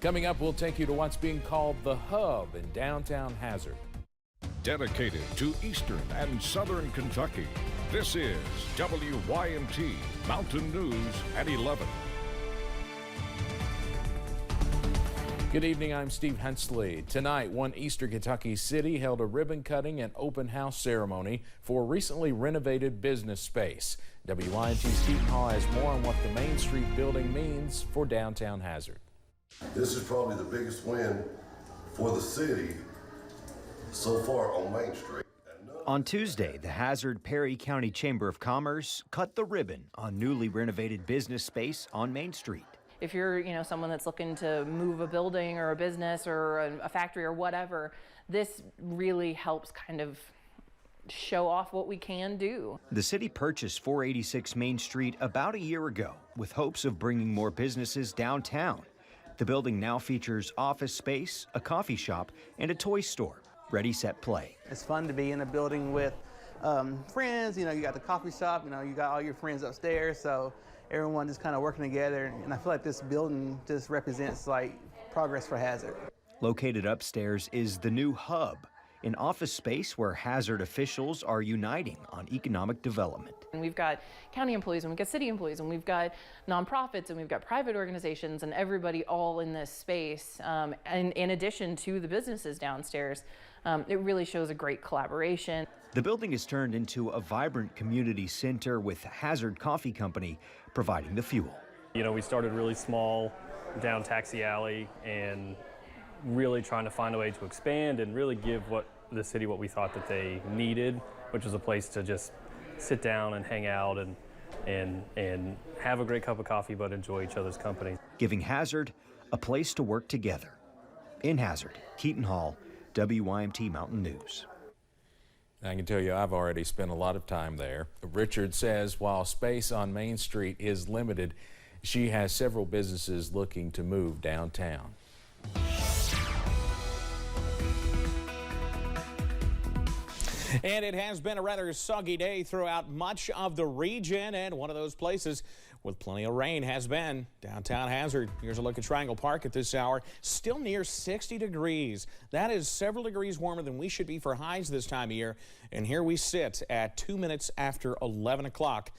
Coming up, we'll take you to what's being called the Hub in downtown Hazard. Dedicated to Eastern and Southern Kentucky, this is WYMT Mountain News at 11. Good evening, I'm Steve Hensley. Tonight, one Eastern Kentucky city held a ribbon cutting and open house ceremony for a recently renovated business space. WYMT's Keaton Hall has more on what the Main Street building means for downtown Hazard. This is probably the biggest win for the city so far on Main Street. On Tuesday, the Hazard Perry County Chamber of Commerce cut the ribbon on newly renovated business space on Main Street. If you're, someone that's looking to move a building or a business or a factory or whatever, this really helps kind of show off what we can do. The city purchased 486 Main Street about a year ago with hopes of bringing more businesses downtown. The building now features office space, a coffee shop, and a toy store. Ready, set, play. It's fun to be in a building with friends. You got the coffee shop, you got all your friends upstairs, so everyone just kind of working together. And I feel like this building just represents like progress for Hazard. Located upstairs is the new Hub, an office space where Hazard officials are uniting on economic development. And we've got county employees, and we've got city employees, and we've got nonprofits, and we've got private organizations, and everybody all in this space. And in addition to the businesses downstairs, it really shows a great collaboration. The building is turned into a vibrant community center with Hazard Coffee Company providing the fuel. We started really small down Taxi Alley and really trying to find a way to expand and really give the city what we thought that they needed, which was a place to just sit down and hang out and have a great cup of coffee, but enjoy each other's company. Giving Hazard a place to work together. In Hazard, Keaton Hall, WYMT Mountain News. I can tell you I've already spent a lot of time there. Richard says while space on Main Street is limited, she has several businesses looking to move downtown. And it has been a rather soggy day throughout much of the region, and one of those places with plenty of rain has been downtown Hazard. Here's a look at Triangle Park at this hour. Still near 60 degrees. That is several degrees warmer than we should be for highs this time of year. And here we sit at 2 minutes after 11 o'clock.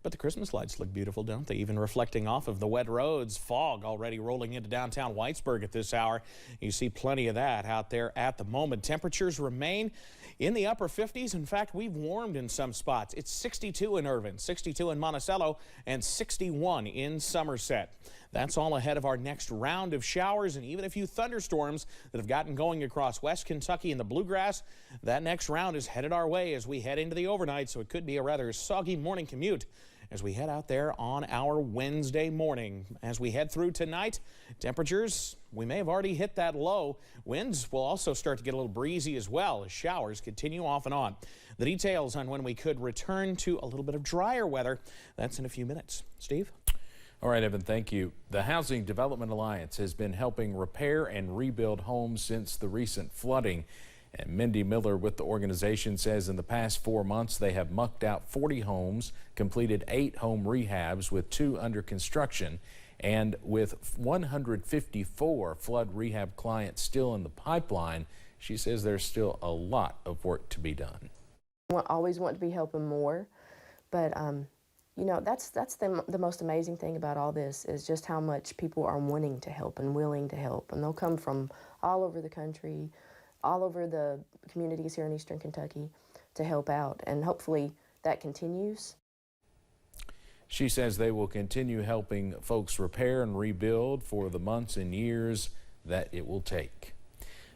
But the Christmas lights look beautiful, don't they? Even reflecting off of the wet roads. Fog already rolling into downtown Whitesburg at this hour. You see plenty of that out there at the moment. Temperatures remain in the upper 50s. In fact, we've warmed in some spots. It's 62 in Irvin, 62 in Monticello, and 61 in Somerset. That's all ahead of our next round of showers and even a few thunderstorms that have gotten going across West Kentucky and the Bluegrass. That next round is headed our way as we head into the overnight, so it could be a rather soggy morning commute as we head out there on our Wednesday morning. As we head through tonight, temperatures, we may have already hit that low. Winds will also start to get a little breezy as well as showers continue off and on. The details on when we could return to a little bit of drier weather, that's in a few minutes. Steve? All right, Evan, thank you. The Housing Development Alliance has been helping repair and rebuild homes since the recent flooding. And Mindy Miller with the organization says in the past 4 months they have mucked out 40 homes, completed 8 home rehabs with 2 under construction, and with 154 flood rehab clients still in the pipeline, she says there's still a lot of work to be done. I always want to be helping more, but that's the most amazing thing about all this is just how much people are wanting to help and willing to help, and they'll come from all over the country, all over the communities here in Eastern Kentucky to help out, and hopefully that continues. She says they will continue helping folks repair and rebuild for the months and years that it will take.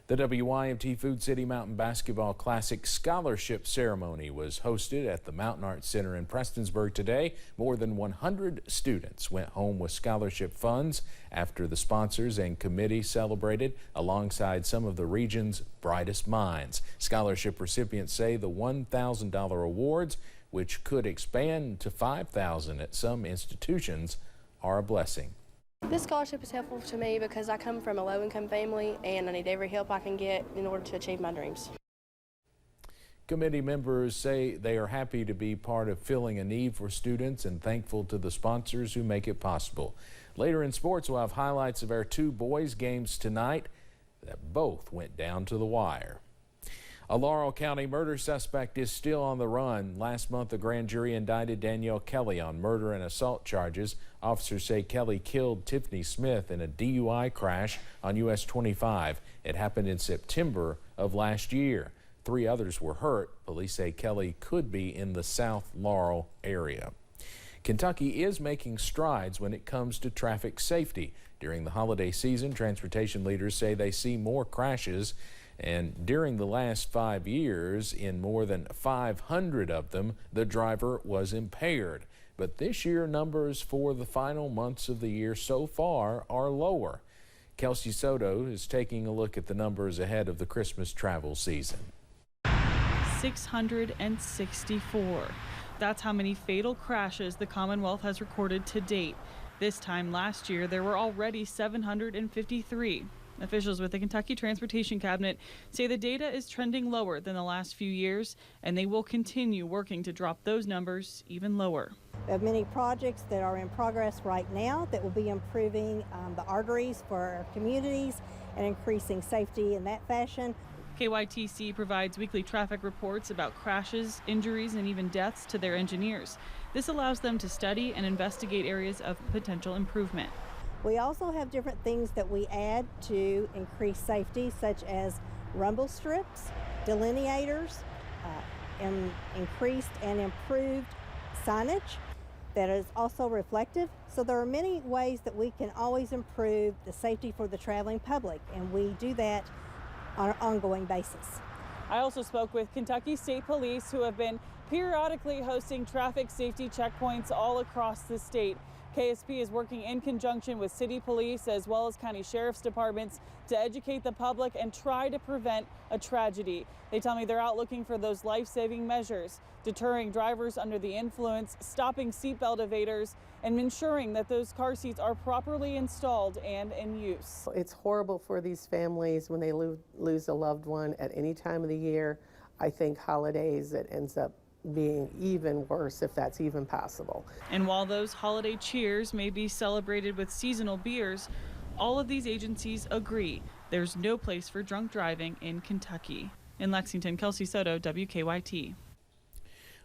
The WYMT Food City Mountain Basketball Classic Scholarship Ceremony was hosted at the Mountain Arts Center in Prestonsburg today. More than 100 students went home with scholarship funds after the sponsors and committee celebrated alongside some of the region's brightest minds. Scholarship recipients say the $1,000 awards, which could expand to $5,000 at some institutions, are a blessing. This scholarship is helpful to me because I come from a low-income family and I need every help I can get in order to achieve my dreams. Committee members say they are happy to be part of filling a need for students and thankful to the sponsors who make it possible. Later in sports, we'll have highlights of our two boys' games tonight that both went down to the wire. A Laurel County murder suspect is still on the run. Last month, a grand jury indicted Danielle Kelly on murder and assault charges. Officers say Kelly killed Tiffany Smith in a DUI crash on US 25. It happened in September of last year. 3 others were hurt. Police say Kelly could be in the South Laurel area. Kentucky is making strides when it comes to traffic safety. During the holiday season, transportation leaders say they see more crashes, and during the last 5 years, in more than 500 of them, the driver was impaired. But this year, numbers for the final months of the year so far are lower. Kelsey Soto is taking a look at the numbers ahead of the Christmas travel season. 664. That's how many fatal crashes the Commonwealth has recorded to date. This time last year, there were already 753. Officials with the Kentucky Transportation Cabinet say the data is trending lower than the last few years, and they will continue working to drop those numbers even lower. We have many projects that are in progress right now that will be improving the arteries for our communities and increasing safety in that fashion. KYTC provides weekly traffic reports about crashes, injuries, and even deaths to their engineers. This allows them to study and investigate areas of potential improvement. We also have different things that we add to increase safety, such as rumble strips, delineators, and increased and improved signage that is also reflective. So there are many ways that we can always improve the safety for the traveling public, and we do that on an ongoing basis. I also spoke with Kentucky State Police, who have been periodically hosting traffic safety checkpoints all across the state. KSP is working in conjunction with city police as well as county sheriff's departments to educate the public and try to prevent a tragedy. They tell me they're out looking for those life-saving measures, deterring drivers under the influence, stopping seatbelt evaders, and ensuring that those car seats are properly installed and in use. It's horrible for these families when they lose a loved one at any time of the year. I think holidays, it ends up being even worse, if that's even possible. And while those holiday cheers may be celebrated with seasonal beers, all of these agencies agree there's no place for drunk driving in Kentucky. In Lexington, Kelsey Soto, WKYT.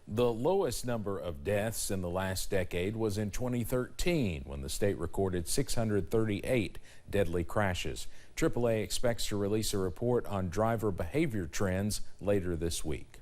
The lowest number of deaths in the last decade was in 2013, when the state recorded 638 deadly crashes. AAA expects to release a report on driver behavior trends later this week.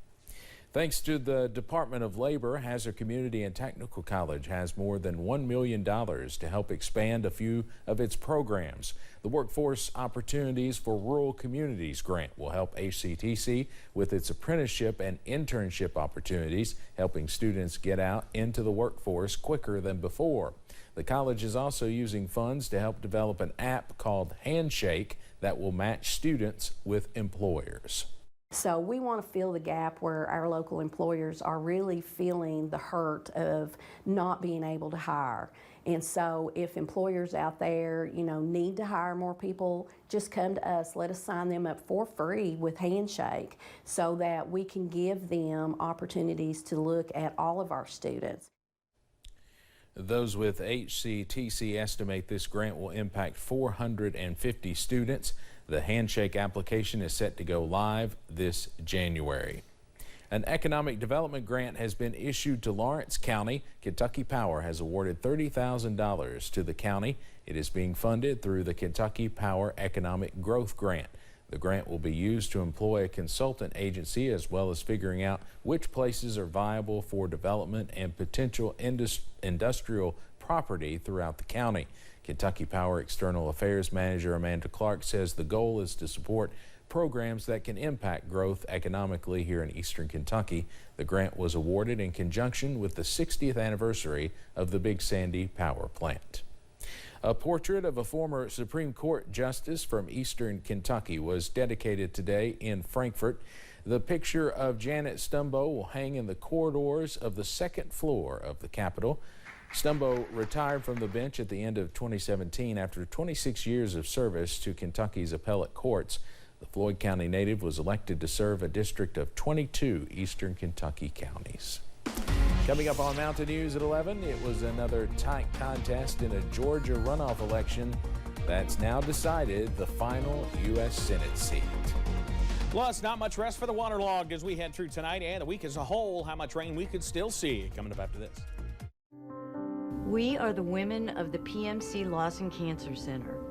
Thanks to the Department of Labor, Hazard Community and Technical College has more than $1 million to help expand a few of its programs. The Workforce Opportunities for Rural Communities grant will help HCTC with its apprenticeship and internship opportunities, helping students get out into the workforce quicker than before. The college is also using funds to help develop an app called Handshake that will match students with employers. So we want to fill the gap where our local employers are really feeling the hurt of not being able to hire. And so if employers out there, need to hire more people, just come to us. Let us sign them up for free with Handshake so that we can give them opportunities to look at all of our students. Those with HCTC estimate this grant will impact 450 students. The Handshake application is set to go live this January. An economic development grant has been issued to Lawrence County. Kentucky Power has awarded $30,000 to the county. It is being funded through the Kentucky Power Economic Growth Grant. The grant will be used to employ a consultant agency as well as figuring out which places are viable for development and potential industrial property throughout the county. Kentucky Power External Affairs Manager Amanda Clark says the goal is to support programs that can impact growth economically here in eastern Kentucky. The grant was awarded in conjunction with the 60th anniversary of the Big Sandy Power Plant. A portrait of a former Supreme Court justice from eastern Kentucky was dedicated today in Frankfort. The picture of Janet Stumbo will hang in the corridors of the second floor of the Capitol. Stumbo retired from the bench at the end of 2017 after 26 years of service to Kentucky's appellate courts. The Floyd County native was elected to serve a district of 22 eastern Kentucky counties. Coming up on Mountain News at 11, it was another tight contest in a Georgia runoff election that's now decided the final U.S. Senate seat. Plus, not much rest for the waterlogged as we head through tonight and the week as a whole. How much rain we could still see coming up after this. We are the women of the PMC Lawson Cancer Center.